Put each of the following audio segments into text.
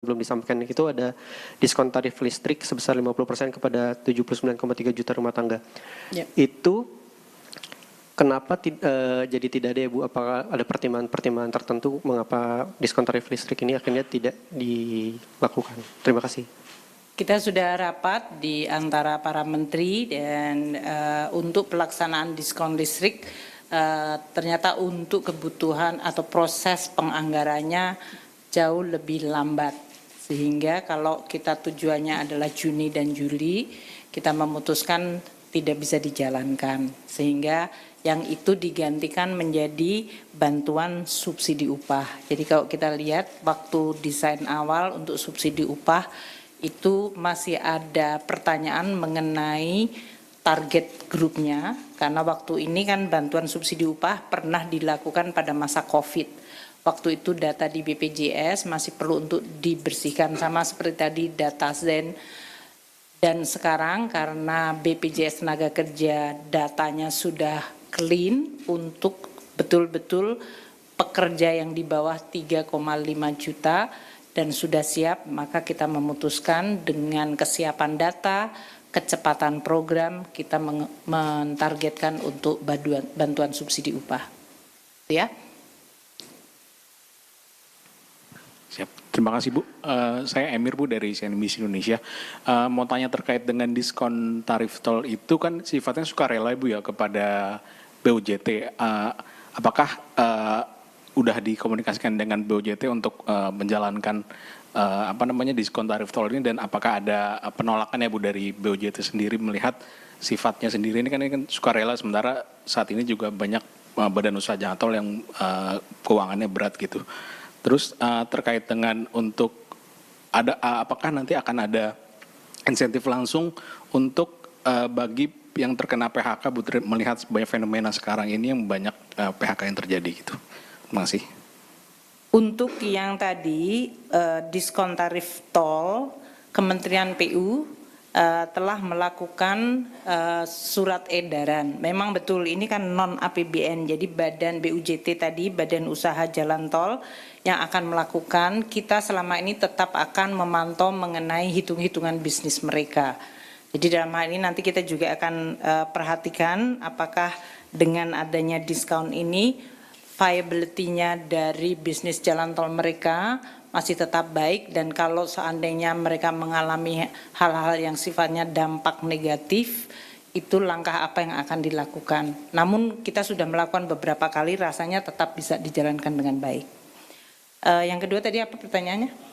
belum disampaikan itu ada diskon tarif listrik sebesar 50% kepada 79,3 juta rumah tangga. Itu kenapa jadi tidak ada ya Bu? Apakah ada pertimbangan tertentu mengapa diskon tarif listrik ini akhirnya tidak dilakukan? Terima kasih. Kita sudah rapat di antara para menteri dan untuk pelaksanaan diskon listrik ternyata untuk kebutuhan atau proses penganggarannya jauh lebih lambat. Sehingga kalau kita tujuannya adalah Juni dan Juli, kita memutuskan tidak bisa dijalankan. Sehingga yang itu digantikan menjadi bantuan subsidi upah. Jadi kalau kita lihat waktu desain awal untuk subsidi upah, itu masih ada pertanyaan mengenai target grupnya, karena waktu ini kan bantuan subsidi upah pernah dilakukan pada masa COVID. Waktu itu data di BPJS masih perlu untuk dibersihkan, sama seperti tadi data Zen. Dan sekarang karena BPJS Tenaga Kerja datanya sudah clean untuk betul-betul pekerja yang di bawah 3,5 juta dan sudah siap, maka kita memutuskan dengan kesiapan data, kecepatan program, kita mentargetkan untuk bantuan subsidi upah. Ya. Siap. Terima kasih Bu. Saya Emir Bu dari CNBC Indonesia. Mau tanya terkait dengan diskon tarif tol itu kan sifatnya sukarela Bu ya kepada BUJT. Apakah udah dikomunikasikan dengan BUJT untuk menjalankan diskon tarif tol ini, dan apakah ada penolakan ya Bu dari BUJT sendiri melihat sifatnya sendiri ini kan sukarela, sementara saat ini juga banyak badan usaha jalan tol yang keuangannya berat gitu. Terus terkait dengan untuk apakah nanti akan ada insentif langsung untuk bagi yang terkena PHK, Bu, melihat banyak fenomena sekarang ini yang banyak PHK yang terjadi gitu. Terima kasih. Untuk yang tadi diskon tarif tol, Kementerian PU telah melakukan surat edaran. Memang betul ini kan non APBN, jadi badan BUJT tadi, Badan Usaha Jalan Tol yang akan melakukan. Kita selama ini tetap akan memantau mengenai hitung-hitungan bisnis mereka. Jadi dalam hal ini nanti kita juga akan perhatikan apakah dengan adanya diskon ini viability-nya dari bisnis jalan tol mereka masih tetap baik, dan kalau seandainya mereka mengalami hal-hal yang sifatnya dampak negatif, itu langkah apa yang akan dilakukan. Namun kita sudah melakukan beberapa kali, rasanya tetap bisa dijalankan dengan baik. Yang kedua tadi apa pertanyaannya?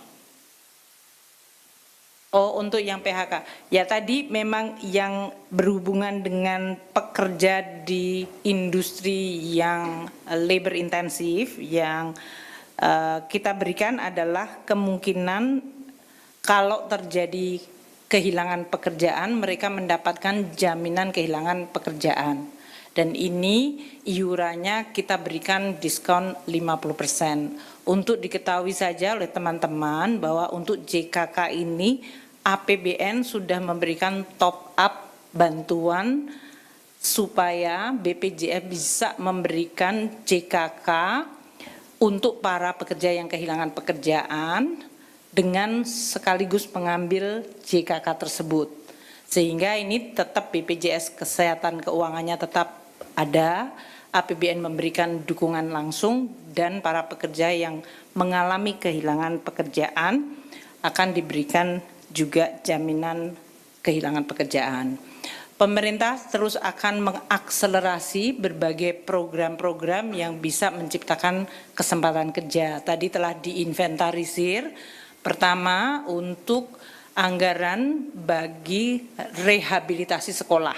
Oh, untuk yang PHK. Ya tadi memang yang berhubungan dengan pekerja di industri yang labor intensif, yang kita berikan adalah kemungkinan kalau terjadi kehilangan pekerjaan, mereka mendapatkan jaminan kehilangan pekerjaan. Dan ini iurannya kita berikan diskon 50%. Untuk diketahui saja oleh teman-teman bahwa untuk JKK ini APBN sudah memberikan top up bantuan supaya BPJS bisa memberikan JKK untuk para pekerja yang kehilangan pekerjaan dengan sekaligus mengambil JKK tersebut. Sehingga ini tetap BPJS Kesehatan Keuangannya tetap ada, APBN memberikan dukungan langsung, dan para pekerja yang mengalami kehilangan pekerjaan akan diberikan juga jaminan kehilangan pekerjaan. Pemerintah terus akan mengakselerasi berbagai program-program yang bisa menciptakan kesempatan kerja. Tadi telah diinventarisir, pertama untuk anggaran bagi rehabilitasi sekolah.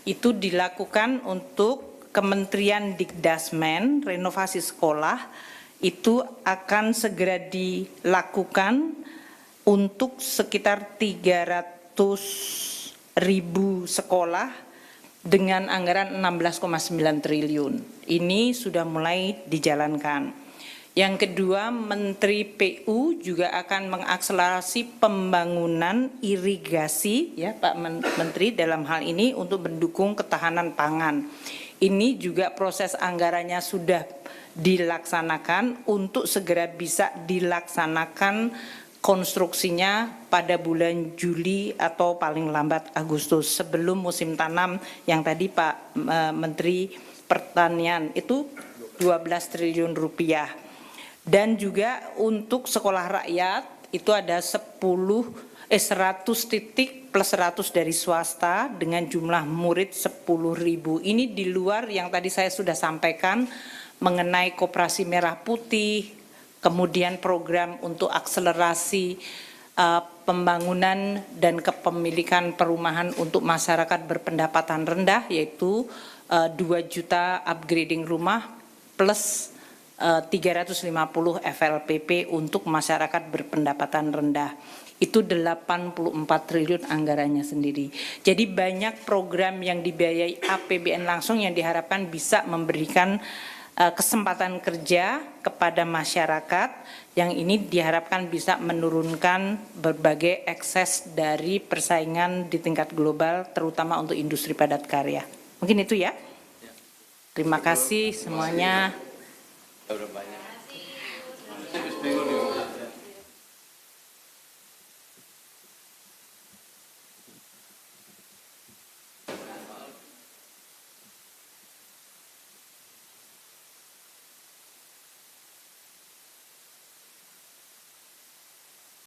Itu dilakukan untuk Kementerian Dikdasmen, renovasi sekolah, itu akan segera dilakukan untuk sekitar 300.000 sekolah dengan anggaran 16,9 triliun. Ini sudah mulai dijalankan. Yang kedua, Menteri PU juga akan mengakselerasi pembangunan irigasi, ya Pak Menteri, dalam hal ini untuk mendukung ketahanan pangan. Ini juga proses anggarannya sudah dilaksanakan untuk segera bisa dilaksanakan konstruksinya pada bulan Juli atau paling lambat Agustus sebelum musim tanam yang tadi Pak Menteri Pertanian itu 12 triliun rupiah. Dan juga untuk sekolah rakyat itu ada 100 titik plus 100 dari swasta dengan jumlah murid 10.000. Ini di luar yang tadi saya sudah sampaikan mengenai Koperasi Merah Putih, kemudian program untuk akselerasi pembangunan dan kepemilikan perumahan untuk masyarakat berpendapatan rendah, yaitu 2 juta upgrading rumah plus 350 FLPP untuk masyarakat berpendapatan rendah. Itu 84 triliun anggarannya sendiri. Jadi banyak program yang dibiayai APBN langsung yang diharapkan bisa memberikan kesempatan kerja kepada masyarakat yang ini diharapkan bisa menurunkan berbagai ekses dari persaingan di tingkat global terutama untuk industri padat karya. Mungkin itu ya. Terima kasih semuanya. Udah banyak.